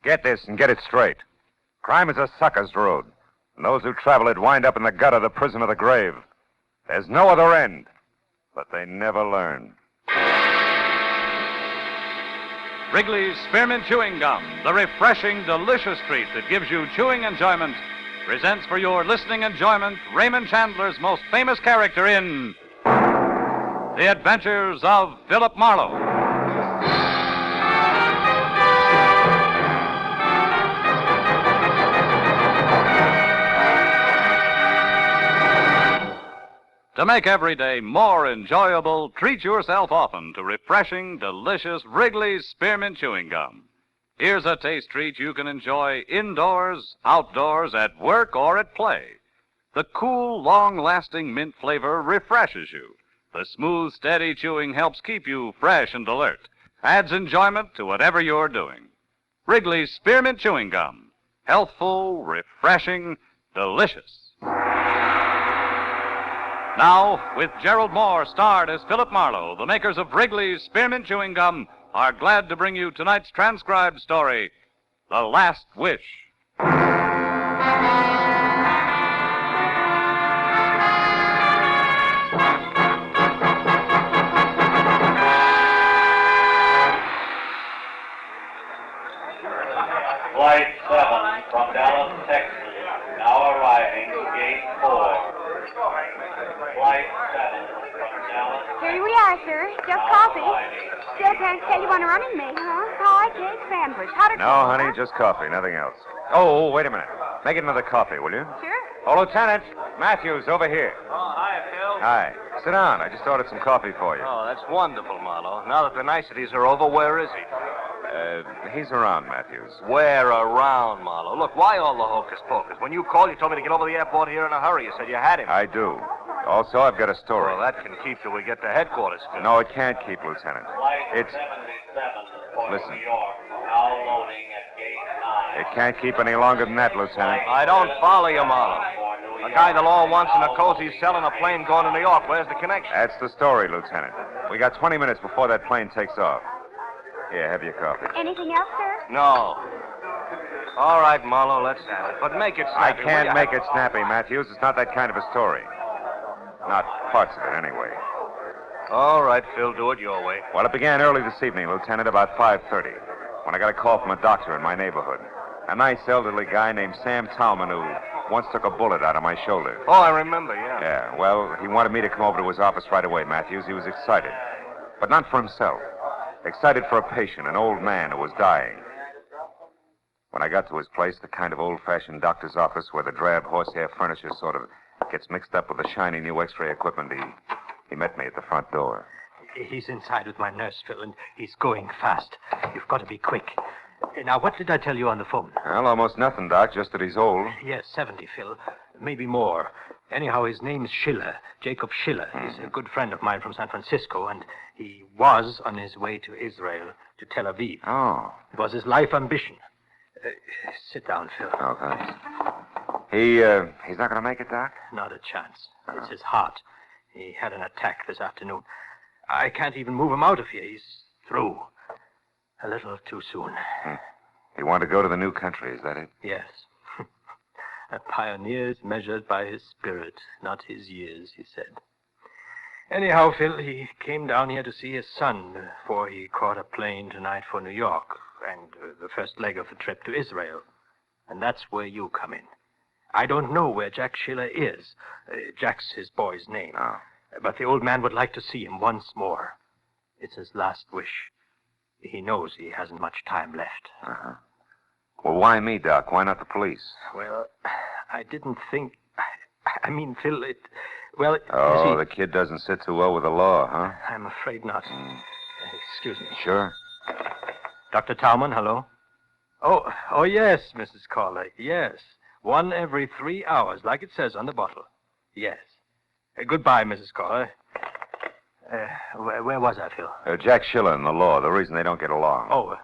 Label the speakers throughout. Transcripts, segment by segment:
Speaker 1: Get this and get it straight. Crime is a sucker's road, and those who travel it wind up in the gutter, the prison of the grave. There's no other end, but they never learn.
Speaker 2: Wrigley's Spearmint Chewing Gum, the refreshing, delicious treat that gives you chewing enjoyment, presents for your listening enjoyment Raymond Chandler's most famous character in The Adventures of Philip Marlowe. To make every day more enjoyable, treat yourself often to refreshing, delicious Wrigley's Spearmint Chewing Gum. Here's a taste treat you can enjoy indoors, outdoors, at work, or at play. The cool, long-lasting mint flavor refreshes you. The smooth, steady chewing helps keep you fresh and alert. Adds enjoyment to whatever you're doing. Wrigley's Spearmint Chewing Gum. Healthful, refreshing, delicious. Now, with Gerald Moore starred as Philip Marlowe, the makers of Wrigley's Spearmint Chewing Gum are glad to bring you tonight's transcribed story, The Last Wish.
Speaker 3: Flight 7 from Dallas, Texas, now arriving, gate 4. Flight 7 from Dallas.
Speaker 4: Here we are, sir. Just coffee. Still can't tell you on a running mate, huh? Pie, cake, cranberries. Hot or
Speaker 1: No,
Speaker 4: cold,
Speaker 1: honey,
Speaker 4: huh?
Speaker 1: just coffee, nothing else. Oh, wait a minute. Make it another coffee, will you?
Speaker 4: Sure.
Speaker 1: Oh, Lieutenant, Matthews, over here.
Speaker 5: Oh, hi, Phil.
Speaker 1: Hi. Sit down. I just ordered some coffee for you.
Speaker 5: Oh, that's wonderful, Marlowe. Now that the niceties are over, where is he?
Speaker 1: He's around, Matthews.
Speaker 5: Where around, Marlowe? Look, why all the hocus pocus? When you called, you told me to get over to the airport here in a hurry. You said you had him.
Speaker 1: I do. Also, I've got a story.
Speaker 5: Well, that can keep till we get to headquarters, Phil.
Speaker 1: No, it can't keep, Lieutenant.
Speaker 3: Flight
Speaker 1: It's...
Speaker 3: 77 for
Speaker 1: Listen.
Speaker 3: New York, now loading at gate 9.
Speaker 1: It can't keep any longer than that, Lieutenant.
Speaker 5: I don't follow you, Marlowe. A guy the law wants in a cozy cell and a plane going to New York. Where's the connection?
Speaker 1: That's the story, Lieutenant. We got 20 minutes before that plane takes off. Here, have your coffee.
Speaker 4: Anything else, sir?
Speaker 5: No. All right, Marlowe, let's have it. But make it
Speaker 1: I
Speaker 5: snappy.
Speaker 1: can't make it snappy, Matthews. It's not that kind of a story. Not parts of it, anyway.
Speaker 5: All right, Phil, do it your way.
Speaker 1: Well, it began early this evening, Lieutenant, about 5:30, when I got a call from a doctor in my neighborhood. A nice elderly guy named Sam Talman who once took a bullet out of my shoulder.
Speaker 5: Oh, I remember, yeah.
Speaker 1: Yeah, well, he wanted me to come over to his office right away, Matthews. He was excited. But not for himself. Excited for a patient, an old man who was dying. When I got to his place, the kind of old-fashioned doctor's office where the drab horsehair furniture sort of gets mixed up with the shiny new X-ray equipment, he met me at the front door.
Speaker 6: He's inside with my nurse, Phil, and he's going fast. You've got to be quick. Now, what did I tell you on the phone?
Speaker 1: Well, almost nothing, Doc, just that he's old.
Speaker 6: Yes, 70, Phil. Maybe more. Anyhow, his name's Schiller, Jacob Schiller. He's a good friend of mine from San Francisco, and he was on his way to Israel, to Tel Aviv.
Speaker 1: Oh.
Speaker 6: It was his life ambition. Sit down, Phil.
Speaker 1: Oh, thanks. He's not going to make it, Doc?
Speaker 6: Not a chance. It's his heart. He had an attack this afternoon. I can't even move him out of here. He's through. A little too soon.
Speaker 1: He wanted to go to the new country, is that it?
Speaker 6: Yes. A pioneer's measured by his spirit, not his years, he said. Anyhow, Phil, he came down here to see his son before he caught a plane tonight for New York and the first leg of the trip to Israel. And that's where you come in. I don't know where Jack Schiller is. Jack's his boy's name.
Speaker 1: Oh.
Speaker 6: But the old man would like to see him once more. It's his last wish. He knows he hasn't much time left.
Speaker 1: Uh-huh. Well, why me, Doc? Why not the police?
Speaker 6: Well, I didn't think... I mean, Phil, Well,
Speaker 1: Oh,
Speaker 6: you see,
Speaker 1: the kid doesn't sit too well with the law, huh?
Speaker 6: I'm afraid not. Excuse me.
Speaker 1: Sure.
Speaker 6: Dr. Talman, hello? Oh, yes, Mrs. Caller, yes. 1 every 3 hours, like it says on the bottle. Yes. Goodbye, Mrs. Caller. Where was I, Phil?
Speaker 1: Jack Schiller and the law, the reason they don't get along.
Speaker 6: Oh,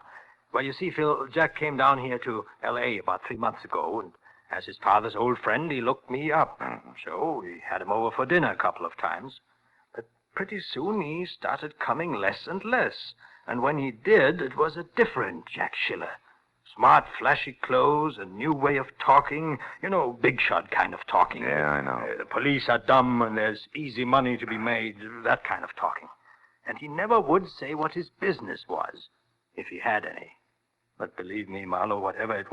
Speaker 6: well, you see, Phil, Jack came down here to L.A. about 3 months ago, and as his father's old friend, he looked me up. So we had him over for dinner a couple of times. But pretty soon he started coming less and less. And when he did, it was a different Jack Schiller. Smart, flashy clothes, a new way of talking. You know, big shot kind of talking.
Speaker 1: Yeah, I know.
Speaker 6: The police are dumb and there's easy money to be made. That kind of talking. And he never would say what his business was, if he had any. But believe me, Marlowe, whatever it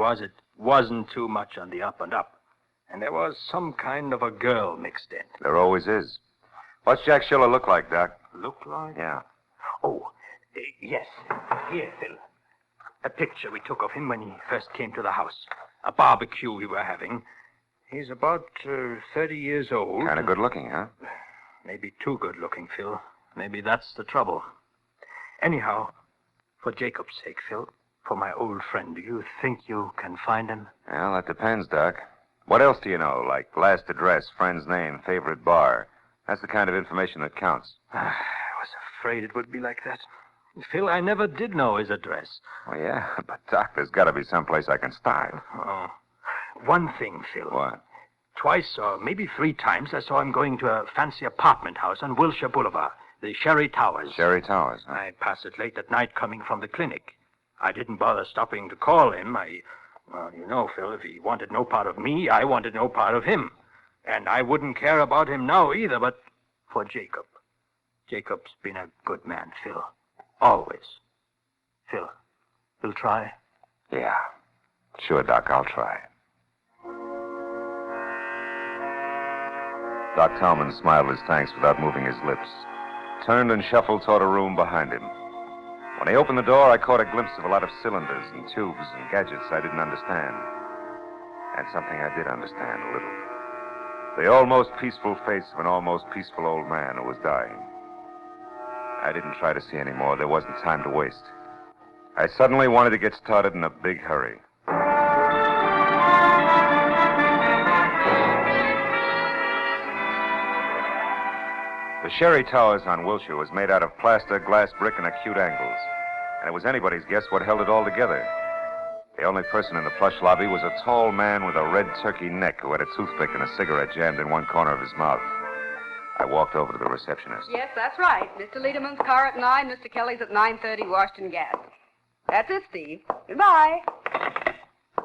Speaker 6: wasn't too much on the up and up. And there was some kind of a girl mixed in.
Speaker 1: There always is. What's Jack Schiller look like, Doc?
Speaker 6: Look like?
Speaker 1: Yeah.
Speaker 6: Oh, yes. Here, Phil. A picture we took of him when he first came to the house. A barbecue we were having. He's about 30 years old.
Speaker 1: Kind of good looking, huh?
Speaker 6: Maybe too good looking, Phil. Maybe that's the trouble. Anyhow, for Jacob's sake, Phil, for my old friend, do you think you can find him?
Speaker 1: Well, that depends, Doc. What else do you know? Like last address, friend's name, favorite bar. That's the kind of information that counts.
Speaker 6: I was afraid it would be like that. Phil, I never did know his address.
Speaker 1: Well, yeah, but, Doc, there's got to be someplace I can start.
Speaker 6: Oh. One thing, Phil.
Speaker 1: What?
Speaker 6: Twice or maybe 3 times I saw him going to a fancy apartment house on Wilshire Boulevard, the Sherry Towers.
Speaker 1: Sherry Towers, huh?
Speaker 6: I passed it late at night coming from the clinic. I didn't bother stopping to call him. Well, you know, Phil, if he wanted no part of me, I wanted no part of him. And I wouldn't care about him now either, but for Jacob. Jacob's been a good man, Phil. Always. Phil, you'll try?
Speaker 1: Yeah. Sure, Doc, I'll try. Doc Talman smiled his thanks without moving his lips, turned and shuffled toward a room behind him. When he opened the door, I caught a glimpse of a lot of cylinders and tubes and gadgets I didn't understand. And something I did understand a little. The almost peaceful face of an almost peaceful old man who was dying. I didn't try to see any more. There wasn't time to waste. I suddenly wanted to get started in a big hurry. The Sherry Towers on Wilshire was made out of plaster, glass, brick, and acute angles. And it was anybody's guess what held it all together. The only person in the plush lobby was a tall man with a red turkey neck who had a toothpick and a cigarette jammed in one corner of his mouth. I walked over to the receptionist.
Speaker 7: Yes, that's right. Mr. Lederman's car at 9, Mr. Kelly's at 9:30, Washington Gas. That's it, Steve. Goodbye.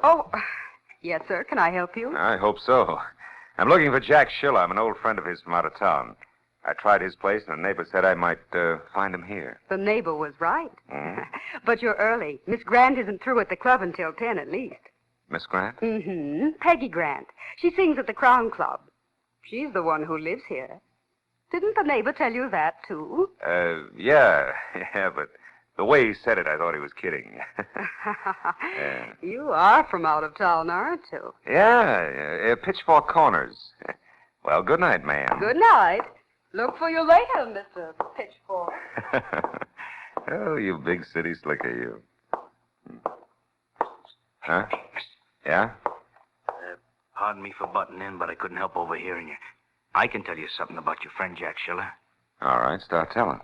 Speaker 7: Oh, yes, sir. Can I help you?
Speaker 1: I hope so. I'm looking for Jack Schiller. I'm an old friend of his from out of town. I tried his place, and a neighbor said I might find him here.
Speaker 7: The neighbor was right.
Speaker 1: Mm-hmm.
Speaker 7: But you're early. Miss Grant isn't through at the club until 10 at least.
Speaker 1: Miss Grant?
Speaker 7: Mm-hmm. Peggy Grant. She sings at the Crown Club. She's the one who lives here. Didn't the neighbor tell you that, too?
Speaker 1: Yeah, but the way he said it, I thought he was kidding. Yeah.
Speaker 7: You are from out of town, aren't you?
Speaker 1: Yeah, Pitchfork Corners. Well, good night, ma'am.
Speaker 7: Good night. Look for you later, Mr. Pitchfork.
Speaker 1: Oh, you big city slicker, you. Huh? Yeah?
Speaker 5: Pardon me for butting in, but I couldn't help overhearing you. I can tell you something about your friend Jack Schiller.
Speaker 1: All right, start telling.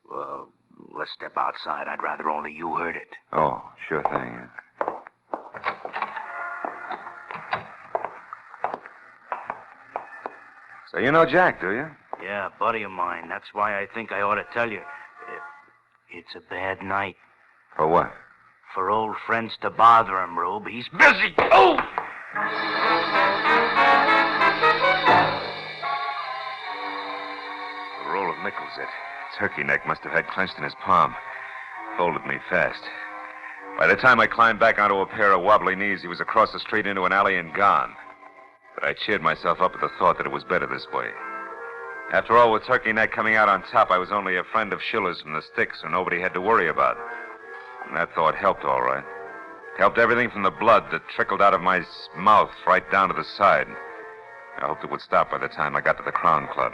Speaker 5: Well, let's step outside. I'd rather only you heard it.
Speaker 1: Oh, sure thing. So you know Jack, do you?
Speaker 5: Yeah, a buddy of mine. That's why I think I ought to tell you. It's a bad night.
Speaker 1: For what?
Speaker 5: For old friends to bother him, Rube. He's busy. Oh!
Speaker 1: A roll of nickels that turkey neck must have had clenched in his palm. Folded me fast. By the time I climbed back onto a pair of wobbly knees, he was across the street into an alley and gone. But I cheered myself up at the thought that it was better this way. After all, with turkey neck coming out on top, I was only a friend of Schiller's from the sticks, so nobody had to worry about. And that thought helped all right. Helped everything from the blood that trickled out of my mouth right down to the side. I hoped it would stop by the time I got to the Crown Club.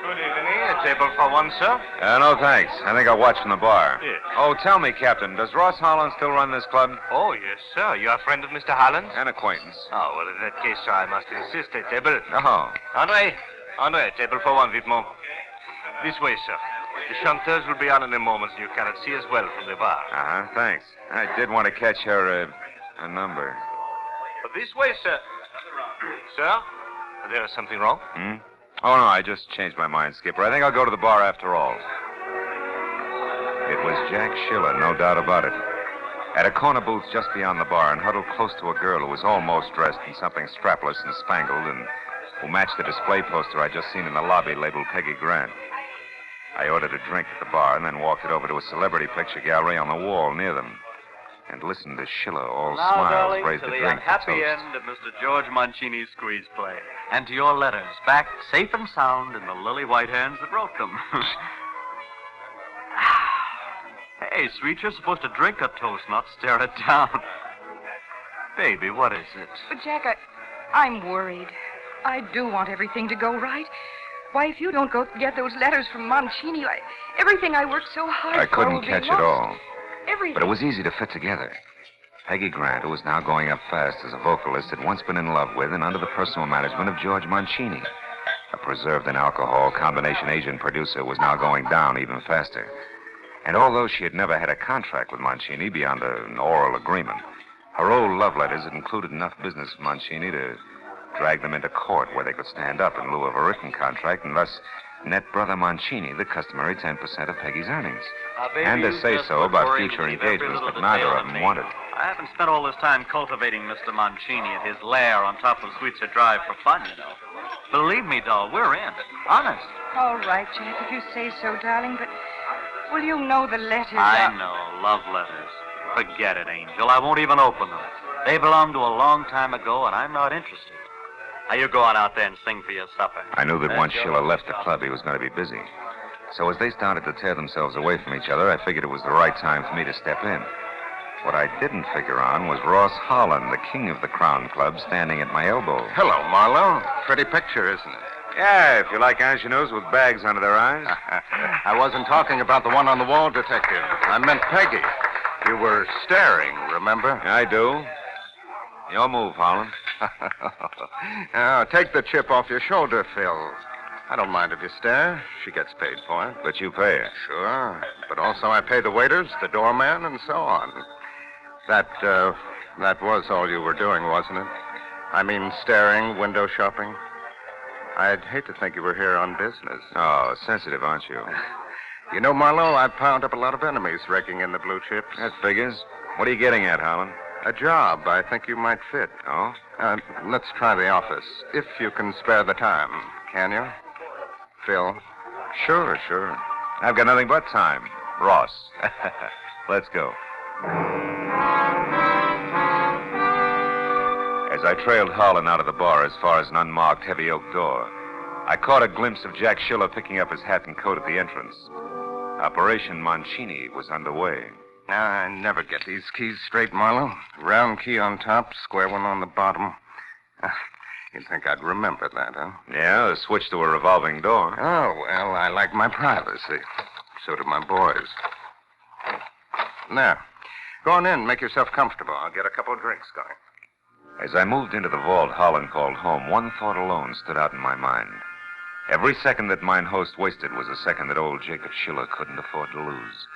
Speaker 5: Good evening. A table for one, sir?
Speaker 1: No, thanks. I think I'll watch from the bar.
Speaker 5: Yes.
Speaker 1: Oh, tell me, Captain, does Ross Holland still run this club?
Speaker 5: Oh, yes, sir. You're a friend of Mr. Holland's?
Speaker 1: An acquaintance.
Speaker 5: Oh, well, in that case, sir, I must insist. A table.
Speaker 1: Oh.
Speaker 5: Andre, table for one, vite. This way, sir. The chanteurs will be on in a moment, and you cannot see as well from the bar.
Speaker 1: Uh-huh, thanks. I did want to catch her, number.
Speaker 5: This way, sir. Sir, there is something wrong?
Speaker 1: Oh, no, I just changed my mind, Skipper. I think I'll go to the bar after all. It was Jack Schiller, no doubt about it. At a corner booth just beyond the bar and huddled close to a girl who was almost dressed in something strapless and spangled and who matched the display poster I'd just seen in the lobby labeled Peggy Grant. I ordered a drink at the bar and then walked it over to a celebrity picture gallery on the wall near them and listened to Schiller, all
Speaker 8: now,
Speaker 1: smiles,
Speaker 8: darling,
Speaker 1: raise
Speaker 8: to
Speaker 1: the
Speaker 8: the
Speaker 1: drink
Speaker 8: unhappy
Speaker 1: to toast.
Speaker 8: end of Mr. George Mancini's squeeze play. And to your letters, back safe and sound in the lily white hands that wrote them. Hey, sweet, you're supposed to drink a toast, not stare it down. Baby, what is it?
Speaker 9: But, Jack, I'm worried. I do want everything to go right. Why, if you don't go get those letters from Mancini, everything I worked so hard
Speaker 1: I
Speaker 9: for
Speaker 1: couldn't
Speaker 9: will be
Speaker 1: catch it
Speaker 9: lost.
Speaker 1: all.
Speaker 9: Everything.
Speaker 1: But it was easy to fit together. Peggy Grant, who was now going up fast as a vocalist, had once been in love with and under the personal management of George Mancini. A preserved in alcohol combination agent producer was now going down even faster. And although she had never had a contract with Mancini beyond an oral agreement, her old love letters had included enough business with Mancini to drag them into court where they could stand up in lieu of a written contract and thus net Brother Mancini the customary 10% of Peggy's earnings.
Speaker 8: Baby,
Speaker 1: And to
Speaker 8: you
Speaker 1: say
Speaker 8: just
Speaker 1: so
Speaker 8: would
Speaker 1: about
Speaker 8: worry
Speaker 1: future
Speaker 8: to leave every
Speaker 1: engagements,
Speaker 8: little
Speaker 1: but neither
Speaker 8: detail
Speaker 1: of
Speaker 8: to
Speaker 1: them
Speaker 8: me.
Speaker 1: wanted.
Speaker 8: I haven't spent all this time cultivating Mr. Mancini at his lair on top of Sweetser Drive for fun, you know. Believe me, doll, we're in. Honest.
Speaker 9: All right, Jack, if you say so, darling, but will you know the letters?
Speaker 8: I know. Love letters. Forget it, Angel. I won't even open them. They belong to a long time ago, and I'm not interested. Now, you go on out there and sing for your supper.
Speaker 1: I knew that
Speaker 8: That's
Speaker 1: once
Speaker 8: your
Speaker 1: Schiller left the club, he was going to be busy. So as they started to tear themselves away from each other, I figured it was the right time for me to step in. What I didn't figure on was Ross Holland, the king of the Crown Club, standing at my elbow.
Speaker 10: Hello, Marlowe. Pretty picture, isn't it?
Speaker 1: Yeah, if you like ingenues with bags under their eyes.
Speaker 10: I wasn't talking about the one on the wall, Detective. I meant Peggy. You were staring, remember?
Speaker 1: I do. Your move, Holland.
Speaker 10: Now, take the chip off your shoulder, Phil. I don't mind if you stare. She gets paid for it.
Speaker 1: But you pay her.
Speaker 10: Sure. But also I pay the waiters, the doorman, and so on. That was all you were doing, wasn't it? I mean, staring, window shopping. I'd hate to think you were here on business.
Speaker 1: Oh, sensitive, aren't you?
Speaker 10: You know, Marlowe, I've piled up a lot of enemies raking in the blue chips.
Speaker 1: That figures. What are you getting at, Holland?
Speaker 10: A job I think you might fit.
Speaker 1: Oh?
Speaker 10: Let's try the office, if you can spare the time. Can you? Phil?
Speaker 1: Sure. I've got nothing but time. Ross. Let's go. As I trailed Holland out of the bar as far as an unmarked heavy oak door, I caught a glimpse of Jack Schiller picking up his hat and coat at the entrance. Operation Mancini was underway.
Speaker 10: I never get these keys straight, Marlowe. Round key on top, square one on the bottom. You'd think I'd remember that, huh?
Speaker 1: Yeah, the switch to a revolving door.
Speaker 10: Oh, well, I like my privacy. So do my boys. Now, go on in, make yourself comfortable. I'll get a couple of drinks going.
Speaker 1: As I moved into the vault Holland called home, one thought alone stood out in my mind. Every second that mine host wasted was a second that old Jacob Schiller couldn't afford to lose.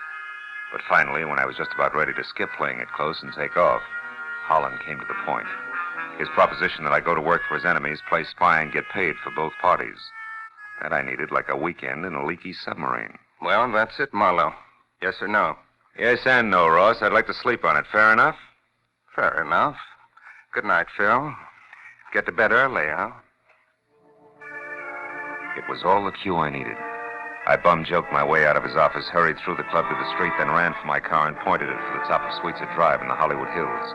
Speaker 1: But finally, when I was just about ready to skip playing it close and take off, Holland came to the point. His proposition that I go to work for his enemies, play spy, and get paid for both parties. That I needed like a weekend in a leaky submarine.
Speaker 10: Well, that's it, Marlowe. Yes or no?
Speaker 1: Yes and no, Ross. I'd like to sleep on it. Fair enough?
Speaker 10: Fair enough. Good night, Phil. Get to bed early, huh?
Speaker 1: It was all the cue I needed. I bum-joked my way out of his office, hurried through the club to the street, then ran for my car and pointed it for the top of Sweetser Drive in the Hollywood Hills.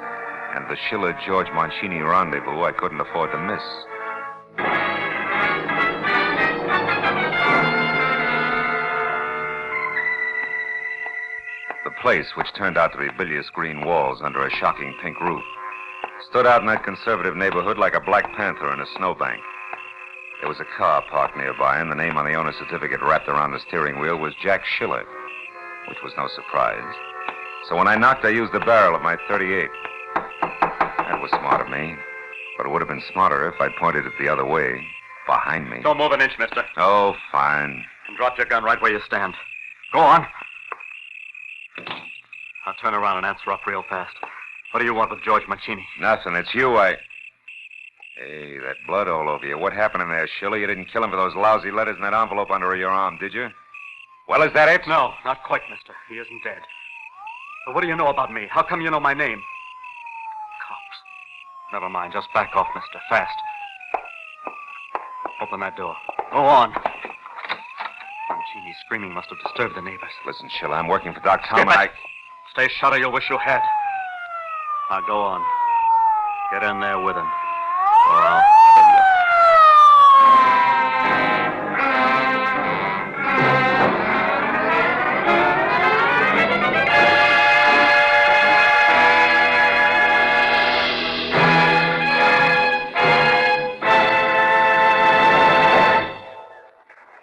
Speaker 1: And the Schiller-George Mancini rendezvous I couldn't afford to miss. The place, which turned out to be bilious green walls under a shocking pink roof, stood out in that conservative neighborhood like a black panther in a snowbank. There was a car parked nearby, and the name on the owner's certificate wrapped around the steering wheel was Jack Schiller, which was no surprise. So when I knocked, I used the barrel of my .38. That was smart of me, but it would have been smarter if I'd pointed it the other way, behind me.
Speaker 8: Don't move an inch, mister.
Speaker 1: Oh, fine.
Speaker 8: And drop your gun right where you stand. Go on. I'll turn around and answer up real fast. What do you want with George Mancini?
Speaker 1: Nothing. It's you, Hey, that blood all over you. What happened in there, Schiller? You didn't kill him for those lousy letters in that envelope under your arm, did you? Well, is that it?
Speaker 8: No, not quite, mister. He isn't dead. But what do you know about me? How come you know my name? Cops. Never mind. Just back off, mister. Fast. Open that door. Go on. Mancini's screaming must have disturbed the neighbors.
Speaker 1: Listen, Sheila, I'm working for Doc Tom,
Speaker 8: Skip
Speaker 1: and
Speaker 8: it. Stay shut or you'll wish you had. Now go on. Get in there with him. Or I'll kill you.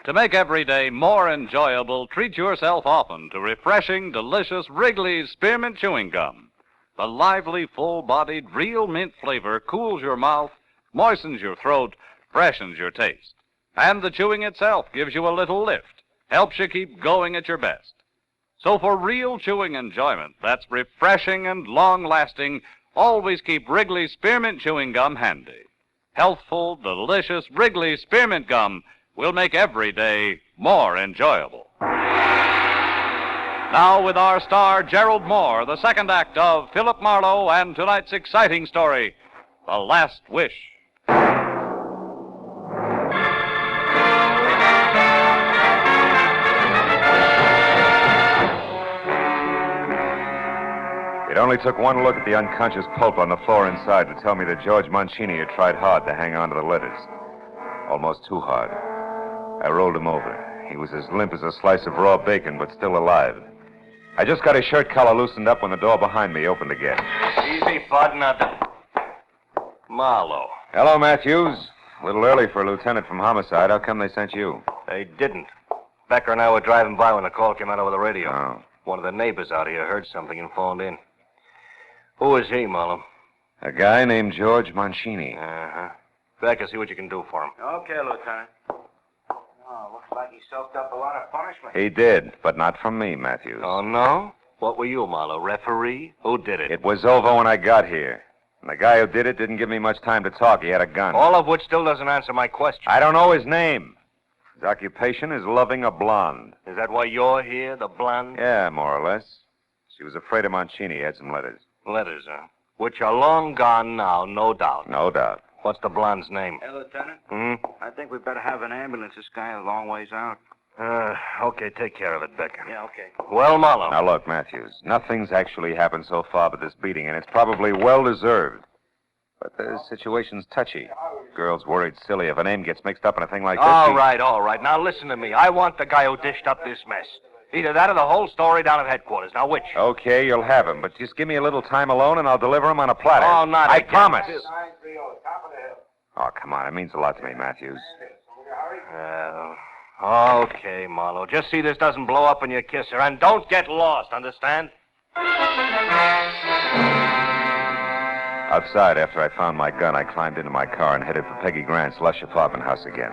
Speaker 2: To make every day more enjoyable, treat yourself often to refreshing, delicious Wrigley's Spearmint Chewing Gum. The lively, full-bodied, real mint flavor cools your mouth, moistens your throat, freshens your taste. And the chewing itself gives you a little lift, helps you keep going at your best. So for real chewing enjoyment that's refreshing and long-lasting, always keep Wrigley's Spearmint Chewing Gum handy. Healthful, delicious Wrigley's Spearmint Gum will make every day more enjoyable. Now with our star, Gerald Moore, the second act of Philip Marlowe and tonight's exciting story, The Last Wish.
Speaker 1: It only took one look at the unconscious pulp on the floor inside to tell me that George Mancini had tried hard to hang on to the letters. Almost too hard. I rolled him over. He was as limp as a slice of raw bacon, but still alive. I just got his shirt collar loosened up when the door behind me opened again.
Speaker 5: Easy, bud, now. Marlowe.
Speaker 1: Hello, Matthews. A little early for a lieutenant from homicide. How come they sent you?
Speaker 5: They didn't. Becker and I were driving by when the call came out over the radio.
Speaker 1: Oh.
Speaker 5: One of the neighbors out here heard something and phoned in. Who is he, Marlowe?
Speaker 1: A guy named George Mancini.
Speaker 5: Uh-huh. Becker, see what you can do for him.
Speaker 11: Okay, Lieutenant. Oh, looks like he soaked up a lot of punishment.
Speaker 1: He did, but not from me, Matthews.
Speaker 5: Oh, no? What were you, Marlowe? Referee? Who did it?
Speaker 1: It was over when I got here. And the guy who did it didn't give me much time to talk. He had a gun.
Speaker 5: All of which still doesn't answer my question.
Speaker 1: I don't know his name. His occupation is loving a blonde.
Speaker 5: Is that why you're here, the blonde?
Speaker 1: Yeah, more or less. She was afraid of Mancini. He had some letters.
Speaker 5: Letters, huh? Which are long gone now, no doubt.
Speaker 1: No doubt.
Speaker 5: What's the blonde's name?
Speaker 11: Hey, Lieutenant.
Speaker 5: I
Speaker 11: think we better have an ambulance. This guy a long ways out.
Speaker 5: Okay, take care of it, Becker.
Speaker 11: Yeah, okay.
Speaker 5: Well, Marlowe.
Speaker 1: Now, look, Matthews, nothing's actually happened so far but this beating, and it's probably well-deserved. But the situation's touchy. Girl's worried silly if a name gets mixed up in a thing like this.
Speaker 5: All right. Now, listen to me. I want the guy who dished up this mess. Either that or the whole story down at headquarters. Now, which?
Speaker 1: Okay, you'll have him, but just give me a little time alone and I'll deliver him on a platter.
Speaker 5: Oh, not
Speaker 1: I
Speaker 5: again.
Speaker 1: promise. Oh, come on. It means a lot to me, Matthews.
Speaker 5: Okay, Marlowe. Just see this doesn't blow up in your kisser, and don't get lost, understand?
Speaker 1: Outside, after I found my gun, I climbed into my car and headed for Peggy Grant's lush apartment house again.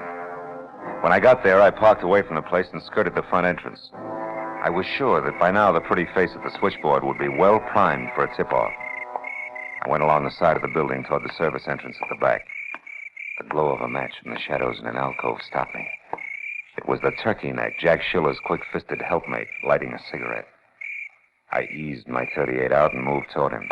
Speaker 1: When I got there, I parked away from the place and skirted the front entrance. I was sure that by now the pretty face at the switchboard would be well primed for a tip-off. I went along the side of the building toward the service entrance at the back. The glow of a match from the shadows in an alcove stopped me. It was the turkey neck, Jack Schiller's quick-fisted helpmate, lighting a cigarette. I eased my .38 out and moved toward him.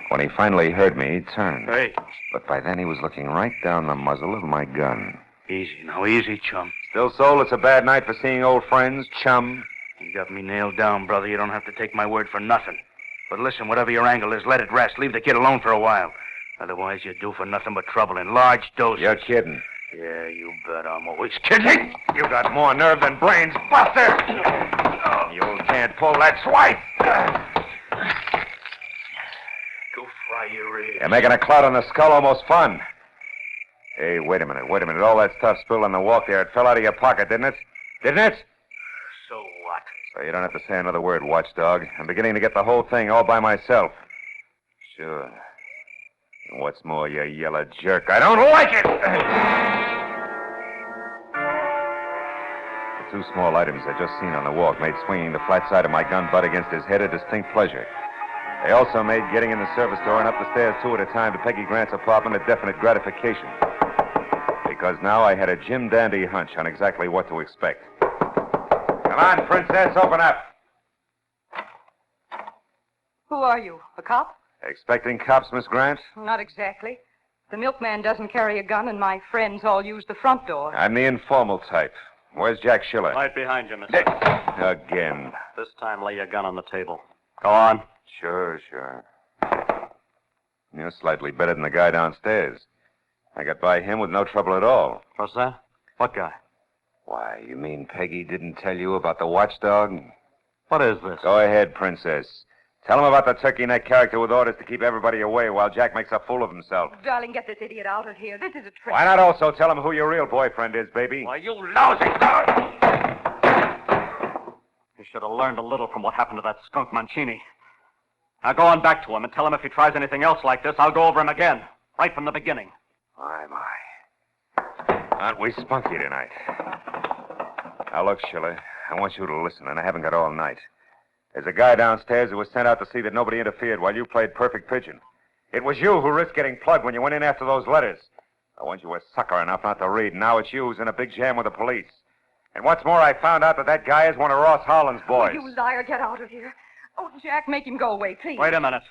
Speaker 1: When he finally heard me, he turned.
Speaker 11: Hey.
Speaker 1: But by then he was looking right down the muzzle of my gun.
Speaker 11: Easy, now, easy, chum.
Speaker 1: Still, Soul, it's a bad night for seeing old friends, chum.
Speaker 11: You got me nailed down, brother. You don't have to take my word for nothing. But listen, whatever your angle is, let it rest. Leave the kid alone for a while. Otherwise, you're due for nothing but trouble in large doses.
Speaker 1: You're kidding.
Speaker 11: Yeah, you bet I'm always kidding.
Speaker 1: You got more nerve than brains, Buster. You can't pull that swipe.
Speaker 11: Go fry your ears.
Speaker 1: You're making a cloud on the skull almost fun. Hey, wait a minute. All that stuff spilled on the walk there, it fell out of your pocket, didn't it? Didn't it?
Speaker 11: So what?
Speaker 1: So you don't have to say another word, watchdog. I'm beginning to get the whole thing all by myself. Sure. And what's more, you yellow jerk, I don't like it! The two small items I'd just seen on the walk made swinging the flat side of my gun butt against his head a distinct pleasure. They also made getting in the service door and up the stairs two at a time to Peggy Grant's apartment a definite gratification. Because now I had a Jim Dandy hunch on exactly what to expect. Come on, Princess, open up.
Speaker 9: Who are you? A cop?
Speaker 1: Expecting cops, Miss Grant?
Speaker 9: Not exactly. The milkman doesn't carry a gun, and my friends all use the front door.
Speaker 1: I'm the informal type. Where's Jack Schiller?
Speaker 8: Right behind you, mister.
Speaker 1: Again.
Speaker 8: This time, lay your gun on the table. Go on.
Speaker 1: Sure. You're slightly better than the guy downstairs. I got by him with no trouble at all.
Speaker 8: What's that? What guy?
Speaker 1: Why, you mean Peggy didn't tell you about the watchdog?
Speaker 8: What is this?
Speaker 1: Go ahead, Princess. Tell him about the turkey neck character with orders to keep everybody away while Jack makes a fool of himself.
Speaker 9: Darling, get this idiot out of here. This is a trick.
Speaker 1: Why not also tell him who your real boyfriend is, baby?
Speaker 8: Why, you lousy dog! You should have learned a little from what happened to that skunk Mancini. Now go on back to him and tell him if he tries anything else like this, I'll go over him again. Right from the beginning.
Speaker 1: My. Aren't we spunky tonight? Now, look, Schiller, I want you to listen, and I haven't got all night. There's a guy downstairs who was sent out to see that nobody interfered while you played perfect pigeon. It was you who risked getting plugged when you went in after those letters. I want you were sucker enough not to read. Now it's you who's in a big jam with the police. And what's more, I found out that guy is one of Ross Holland's boys.
Speaker 9: Oh, you liar, get out of here. Oh, Jack, make him go away, please.
Speaker 8: Wait a minute.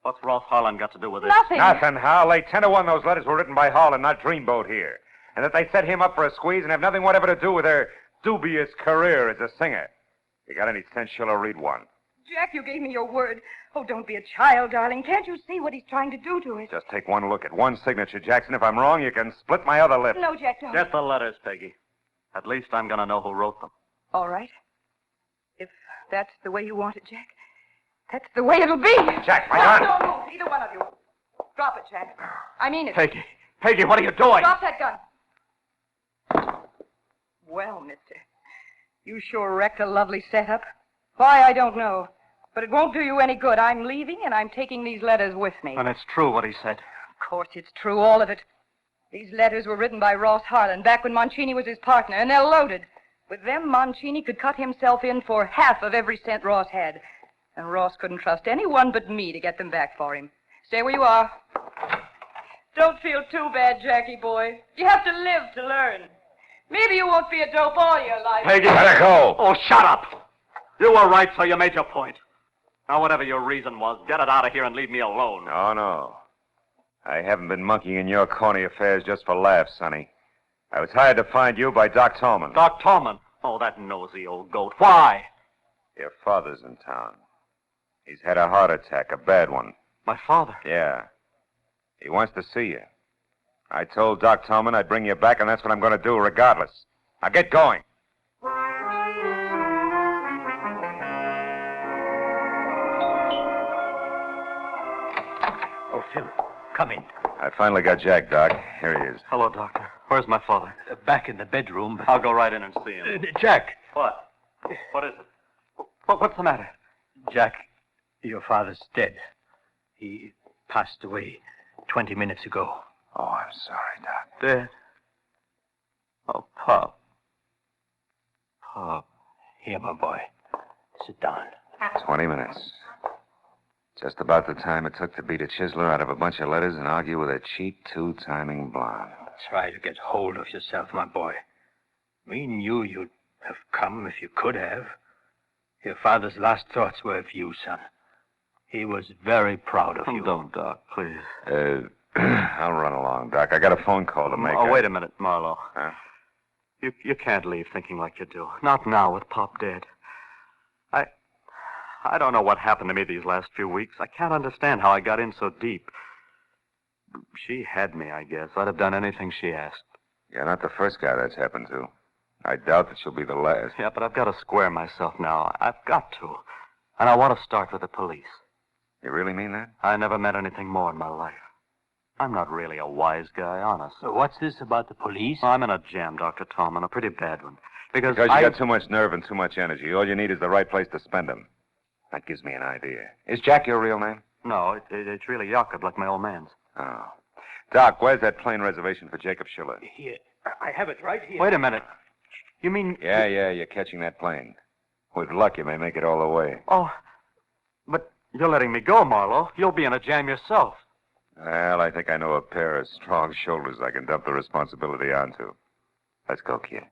Speaker 8: What's Ross Holland got to do with this?
Speaker 9: Nothing.
Speaker 1: Nothing, Hal. They 10-1 those letters were written by Holland, not Dreamboat here. And that they set him up for a squeeze and have nothing whatever to do with their dubious career as a singer. You got any sense, Schiller, read one.
Speaker 9: Jack, you gave me your word. Oh, don't be a child, darling. Can't you see what he's trying to do to it?
Speaker 1: Just take one look at one signature, Jackson. If I'm wrong, you can split my other lip.
Speaker 9: No, Jack, don't.
Speaker 8: Get the letters, Peggy. At least I'm going to know who wrote them.
Speaker 9: All right. If that's the way you want it, Jack, that's the way it'll be.
Speaker 1: Jack, my gun.
Speaker 9: Don't move, either one of you. Drop it, Jack. I mean it.
Speaker 8: Peggy, what are you doing?
Speaker 9: Drop that gun. Well, mister, you sure wrecked a lovely setup. Why, I don't know. But it won't do you any good. I'm leaving, and I'm taking these letters with me.
Speaker 8: And it's true what he said.
Speaker 9: Of course it's true, all of it. These letters were written by Ross Harlan back when Mancini was his partner, and they're loaded. With them, Mancini could cut himself in for half of every cent Ross had. And Ross couldn't trust anyone but me to get them back for him. Stay where you are. Don't feel too bad, Jackie boy. You have to live to learn. Maybe you won't be a dope all your life.
Speaker 8: Peggy,
Speaker 1: let her go.
Speaker 8: Oh, shut up. You were right, so you made your point. Now, whatever your reason was, get it out of here and leave me alone.
Speaker 1: No. I haven't been monkeying your corny affairs just for laughs, Sonny. I was hired to find you by Doc Tolman.
Speaker 8: Doc Tolman? Oh, that nosy old goat. Why?
Speaker 1: Your father's in town. He's had a heart attack, a bad one.
Speaker 8: My father?
Speaker 1: Yeah. He wants to see you. I told Doc Tolman I'd bring you back, and that's what I'm going to do regardless. Now get going.
Speaker 6: Oh, Phil, come in.
Speaker 1: I finally got Jack, Doc. Here he is.
Speaker 8: Hello, Doctor. Where's my father?
Speaker 6: Back in the bedroom.
Speaker 8: I'll go right in and see him.
Speaker 6: Jack.
Speaker 8: What? What is it? What's the matter?
Speaker 6: Jack, your father's dead. He passed away 20 minutes ago.
Speaker 1: Oh, I'm sorry, Doc.
Speaker 8: Dead? Oh, Pop. Pop.
Speaker 6: Here, my boy. Sit down.
Speaker 1: 20 minutes. Just about the time it took to beat a chiseler out of a bunch of letters and argue with a cheap two-timing blonde.
Speaker 6: Try to get hold of yourself, my boy. We knew you'd have come if you could have. Your father's last thoughts were of you, son. He was very proud of you.
Speaker 8: Don't, Doc, please.
Speaker 1: I'll run along, Doc. I got a phone call to make.
Speaker 8: Oh, wait a minute, Marlowe.
Speaker 1: Huh?
Speaker 8: You can't leave thinking like you do. Not now with Pop dead. I don't know what happened to me these last few weeks. I can't understand how I got in so deep. She had me, I guess. I'd have done anything she asked.
Speaker 1: You're not the first guy that's happened to. I doubt that she'll be the last.
Speaker 8: Yeah, but I've got to square myself now. I've got to. And I want to start with the police.
Speaker 1: You really mean that?
Speaker 8: I never met anything more in my life. I'm not really a wise guy, honest.
Speaker 6: So what's this about the police?
Speaker 8: I'm in a jam, Dr. Tolman, a pretty bad one. Because
Speaker 1: you got too much nerve and too much energy. All you need is the right place to spend them. That gives me an idea. Is Jack your real name?
Speaker 8: No, it's really Jakob, like my old man's.
Speaker 1: Oh. Doc, where's that plane reservation for Jacob Schiller?
Speaker 6: Here. I have it right here.
Speaker 8: Wait a minute. You mean...
Speaker 1: Yeah, you're catching that plane. With luck, you may make it all the way.
Speaker 8: Oh, but you're letting me go, Marlowe. You'll be in a jam yourself.
Speaker 1: Well, I think I know a pair of strong shoulders I can dump the responsibility onto. Let's go, kid.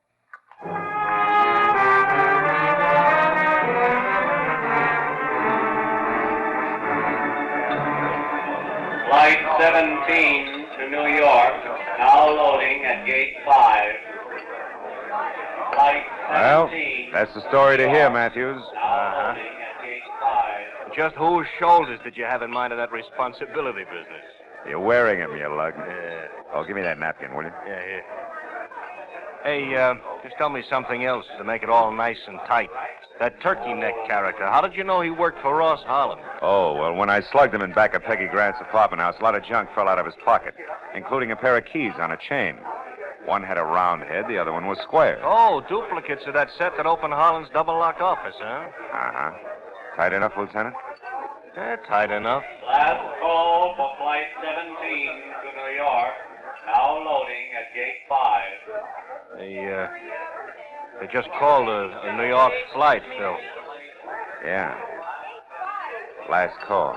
Speaker 3: Flight 17 to New York, now loading at gate 5. Flight 17.
Speaker 1: Well, that's the story to hear, Matthews.
Speaker 3: Now loading at gate 5.
Speaker 5: Just whose shoulders did you have in mind in that responsibility business?
Speaker 1: You're wearing him, you lug.
Speaker 5: Yeah.
Speaker 1: Oh, give me that napkin, will you?
Speaker 5: Yeah, here. Hey, just tell me something else to make it all nice and tight. That turkey neck character, how did you know he worked for Ross Harlan?
Speaker 1: Oh, well, when I slugged him in back of Peggy Grant's apartment house, a lot of junk fell out of his pocket, including a pair of keys on a chain. One had a round head, the other one was square.
Speaker 5: Oh, duplicates of that set that opened Harlan's double-lock office, huh?
Speaker 1: Uh-huh. Tight enough, Lieutenant?
Speaker 5: Yeah, tight enough.
Speaker 3: Last call for Flight 17 to New York, now loading at gate 5.
Speaker 5: They just called a New York flight, Phil.
Speaker 1: Yeah. Last call.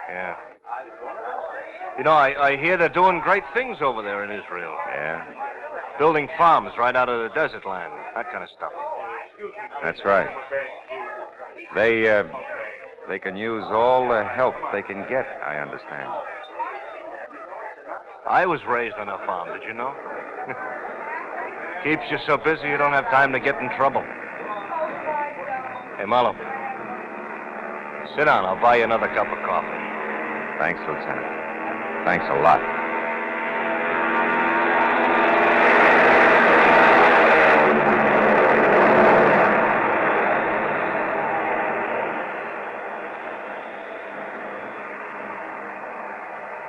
Speaker 5: Yeah. You know, I hear they're doing great things over there in Israel.
Speaker 1: Yeah?
Speaker 5: Building farms right out of the desert land, that kind of stuff.
Speaker 1: That's right. They can use all the help they can get, I understand.
Speaker 5: I was raised on a farm, did you know? Keeps you so busy you don't have time to get in trouble. Hey, Marlowe. Sit down. I'll buy you another cup of coffee.
Speaker 1: Thanks, Lieutenant. Thanks a lot.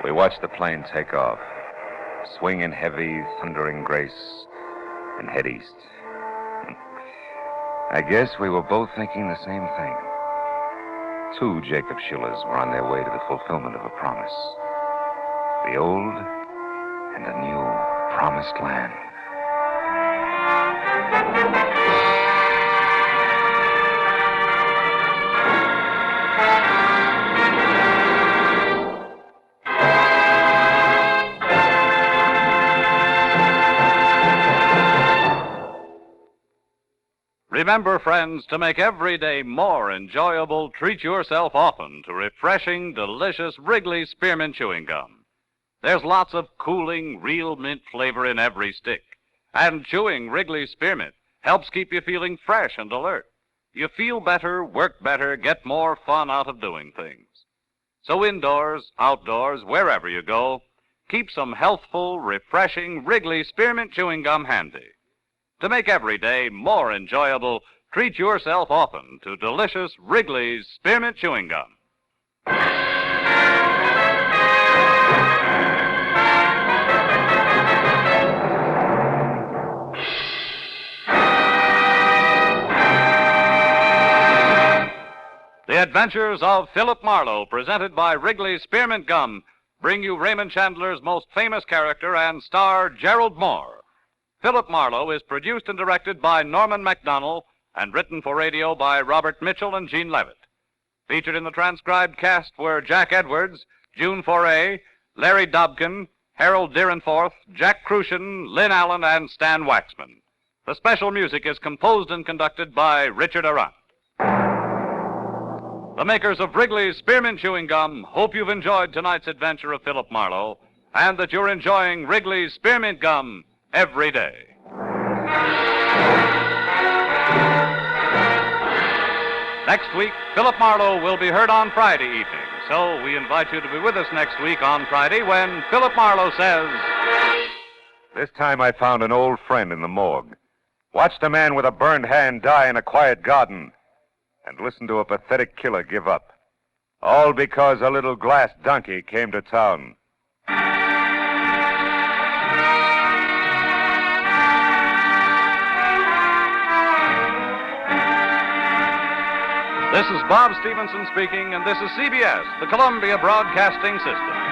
Speaker 1: We watched the plane take off, swing in heavy, thundering grace, and head east. I guess we were both thinking the same thing. Two Jacob Schillers were on their way to the fulfillment of a promise. The old and the new promised land.
Speaker 2: Remember, friends, to make every day more enjoyable, treat yourself often to refreshing, delicious Wrigley Spearmint Chewing Gum. There's lots of cooling, real mint flavor in every stick. And chewing Wrigley Spearmint helps keep you feeling fresh and alert. You feel better, work better, get more fun out of doing things. So indoors, outdoors, wherever you go, keep some healthful, refreshing Wrigley Spearmint Chewing Gum handy. To make every day more enjoyable, treat yourself often to delicious Wrigley's Spearmint Chewing Gum. The Adventures of Philip Marlowe, presented by Wrigley's Spearmint Gum, bring you Raymond Chandler's most famous character and star, Gerald Moore. Philip Marlowe is produced and directed by Norman MacDonnell and written for radio by Robert Mitchell and Gene Levitt. Featured in the transcribed cast were Jack Edwards, June Foray, Larry Dobkin, Harold Deerenforth, Jack Crucian, Lynn Allen, and Stan Waxman. The special music is composed and conducted by Richard Arant. The makers of Wrigley's Spearmint Chewing Gum hope you've enjoyed tonight's adventure of Philip Marlowe and that you're enjoying Wrigley's Spearmint Gum every day. Next week, Philip Marlowe will be heard on Friday evening, so we invite you to be with us next week on Friday when Philip Marlowe says...
Speaker 1: This time I found an old friend in the morgue. Watched a man with a burned hand die in a quiet garden. And listened to a pathetic killer give up. All because a little glass donkey came to town.
Speaker 2: This is Bob Stevenson speaking, and this is CBS, the Columbia Broadcasting System.